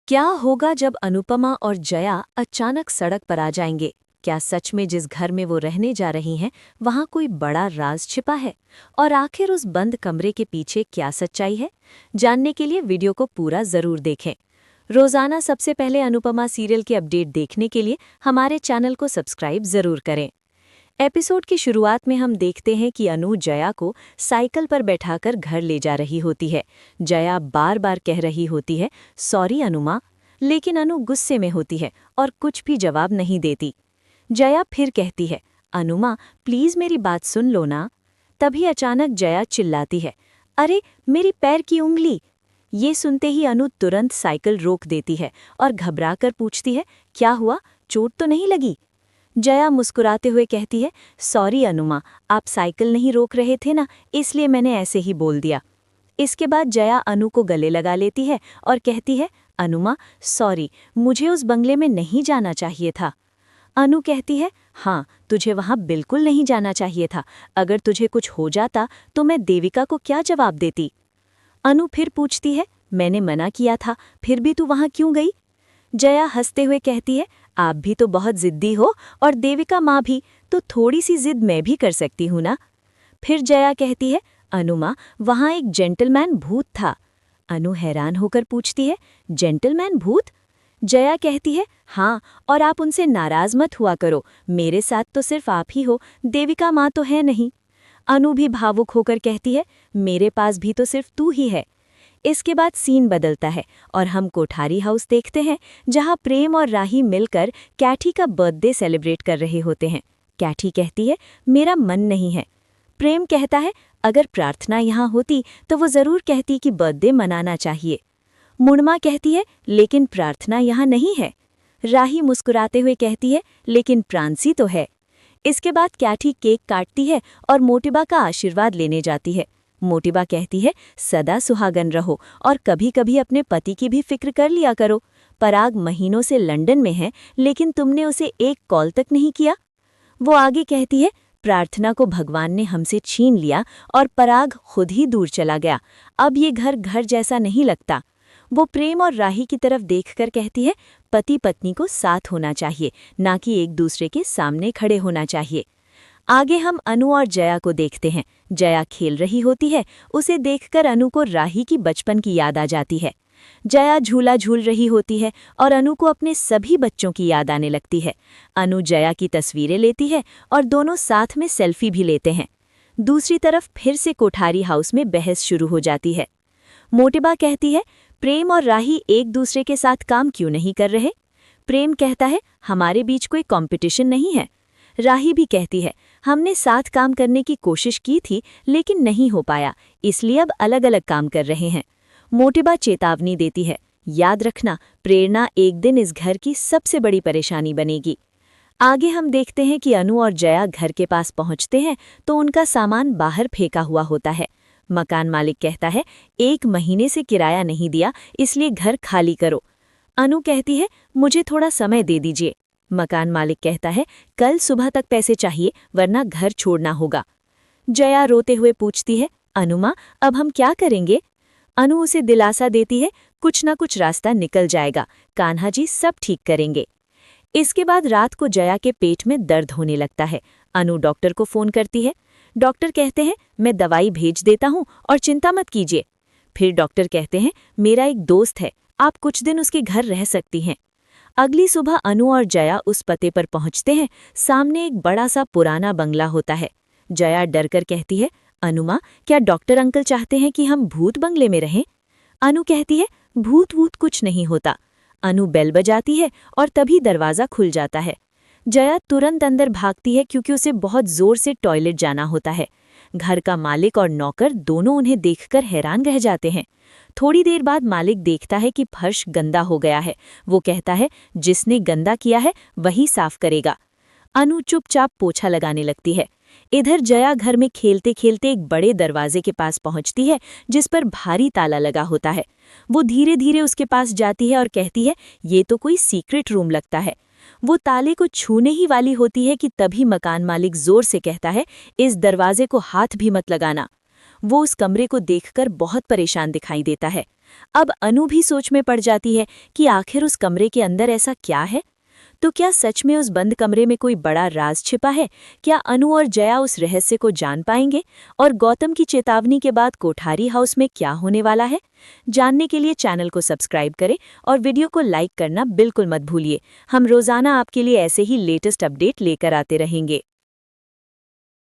क्या होगा जब अनुपमा और जया अचानक सड़क पर आ जाएंगे? क्या सच में जिस घर में वो रहने जा रही हैं वहां कोई बड़ा राज छिपा है? और आखिर उस बंद कमरे के पीछे क्या सच्चाई है? जानने के लिए वीडियो को पूरा जरूर देखें। रोजाना सबसे पहले अनुपमा सीरियल की अपडेट देखने के लिए हमारे चैनल को सब्सक्राइब जरूर करें। एपिसोड की शुरुआत में हम देखते हैं कि अनु जया को साइकिल पर बैठाकर घर ले जा रही होती है। जया बार बार कह रही होती है, सॉरी अनुमा, लेकिन अनु गुस्से में होती है और कुछ भी जवाब नहीं देती। जया फिर कहती है, अनुमा प्लीज मेरी बात सुन लो ना। तभी अचानक जया चिल्लाती है, अरे मेरी पैर की उंगली। ये सुनते ही अनु तुरंत साइकिल रोक देती है और घबराकर पूछती है, क्या हुआ, चोट तो नहीं लगी? जया मुस्कुराते हुए कहती है, सॉरी अनुमा, आप साइकिल नहीं रोक रहे थे ना, इसलिए मैंने ऐसे ही बोल दिया। इसके बाद जया अनु को गले लगा लेती है और कहती है, अनुमा सॉरी, मुझे उस बंगले में नहीं जाना चाहिए था। अनु कहती है, हाँ तुझे वहाँ बिल्कुल नहीं जाना चाहिए था। अगर तुझे कुछ हो जाता तो मैं देविका को क्या जवाब देती? अनु फिर पूछती है, मैंने मना किया था, फिर भी तू वहाँ क्यों गई? जया हंसते हुए कहती है, आप भी तो बहुत जिद्दी हो और देविका माँ भी, तो थोड़ी सी जिद मैं भी कर सकती हूँ ना। फिर जया कहती है, अनुमा वहाँ एक जेंटलमैन भूत था। अनु हैरान होकर पूछती है, जेंटलमैन भूत? जया कहती है, हाँ, और आप उनसे नाराज मत हुआ करो, मेरे साथ तो सिर्फ आप ही हो, देविका माँ तो है नहीं। अनु भी भावुक होकर कहती है, मेरे पास भी तो सिर्फ तू ही है। इसके बाद सीन बदलता है और हम कोठारी हाउस देखते हैं, जहां प्रेम और राही मिलकर कैठी का बर्थडे सेलिब्रेट कर रहे होते हैं। कैठी कहती है, मेरा मन नहीं है। प्रेम कहता है, अगर प्रार्थना यहाँ होती तो वो जरूर कहती कि बर्थडे मनाना चाहिए। मुड़मा कहती है, लेकिन प्रार्थना यहाँ नहीं है। राही मुस्कुराते हुए कहती है, लेकिन प्रांसी तो है। इसके बाद कैठी केक काटती है और मोटिबा का आशीर्वाद लेने जाती है। मोटिबा कहती है, सदा सुहागन रहो और कभी कभी अपने पति की भी फिक्र कर लिया करो। पराग महीनों से लंदन में है, लेकिन तुमने उसे एक कॉल तक नहीं किया। वो आगे कहती है, प्रार्थना को भगवान ने हमसे छीन लिया और पराग खुद ही दूर चला गया। अब ये घर घर जैसा नहीं लगता। वो प्रेम और राही की तरफ देखकर कहती है, पति पत्नी को साथ होना चाहिए, ना कि एक दूसरे के सामने खड़े होना चाहिए। आगे हम अनु और जया को देखते हैं। जया खेल रही होती है, उसे देखकर अनु को राही की बचपन की याद आ जाती है। जया झूला झूल रही होती है और अनु को अपने सभी बच्चों की याद आने लगती है। अनु जया की तस्वीरें लेती है और दोनों साथ में सेल्फी भी लेते हैं। दूसरी तरफ फिर से कोठारी हाउस में बहस शुरू हो जाती है। मोटिबा कहती है, प्रेम और राही एक दूसरे के साथ काम क्यों नहीं कर रहे? प्रेम कहता है, हमारे बीच कोई कंपटीशन नहीं है। राही भी कहती है, हमने साथ काम करने की कोशिश की थी लेकिन नहीं हो पाया, इसलिए अब अलग अलग काम कर रहे हैं। मोटिबा चेतावनी देती है, याद रखना, प्रेरणा एक दिन इस घर की सबसे बड़ी परेशानी बनेगी। आगे हम देखते हैं कि अनु और जया घर के पास पहुंचते हैं तो उनका सामान बाहर फेंका हुआ होता है। मकान मालिक कहता है, 1 महीने से किराया नहीं दिया, इसलिए घर खाली करो। अनु कहती है, मुझे थोड़ा समय दे दीजिए। मकान मालिक कहता है, कल सुबह तक पैसे चाहिए, वरना घर छोड़ना होगा। जया रोते हुए पूछती है, अनुमा अब हम क्या करेंगे? अनु उसे दिलासा देती है, कुछ ना कुछ रास्ता निकल जाएगा, कान्हा जी सब ठीक करेंगे। इसके बाद रात को जया के पेट में दर्द होने लगता है। अनु डॉक्टर को फोन करती है। डॉक्टर कहते हैं, मैं दवाई भेज देता हूँ और चिंता मत कीजिए। फिर डॉक्टर कहते हैं, मेरा एक दोस्त है, आप कुछ दिन उसके घर रह सकती हैं। अगली सुबह अनु और जया उस पते पर पहुंचते हैं। सामने एक बड़ा सा पुराना बंगला होता है। जया डरकर कहती है, अनुमा क्या डॉक्टर अंकल चाहते हैं कि हम भूत बंगले में रहें? अनु कहती है, भूत वूत कुछ नहीं होता। अनु बेल बजाती है और तभी दरवाज़ा खुल जाता है। जया तुरंत अंदर भागती है क्योंकि उसे बहुत जोर से टॉयलेट जाना होता है। घर का मालिक और नौकर दोनों उन्हें देखकर हैरान रह जाते हैं। थोड़ी देर बाद मालिक देखता है कि फर्श गंदा हो गया है। वो कहता है, जिसने गंदा किया है वही साफ करेगा। अनु चुपचाप पोछा लगाने लगती है। इधर जया घर में खेलते खेलते एक बड़े दरवाजे के पास पहुंचती है, जिस पर भारी ताला लगा होता है। वो धीरे धीरे उसके पास जाती है और कहती है, ये तो कोई सीक्रेट रूम लगता है। वो ताले को छूने ही वाली होती है कि तभी मकान मालिक जोर से कहता है, इस दरवाजे को हाथ भी मत लगाना। वो उस कमरे को देखकर बहुत परेशान दिखाई देता है। अब अनु भी सोच में पड़ जाती है कि आखिर उस कमरे के अंदर ऐसा क्या है। तो क्या सच में उस बंद कमरे में कोई बड़ा राज छिपा है? क्या अनु और जया उस रहस्य को जान पाएंगे? और गौतम की चेतावनी के बाद कोठारी हाउस में क्या होने वाला है? जानने के लिए चैनल को सब्सक्राइब करें और वीडियो को लाइक करना बिल्कुल मत भूलिए। हम रोजाना आपके लिए ऐसे ही लेटेस्ट अपडेट लेकर आते रहेंगे।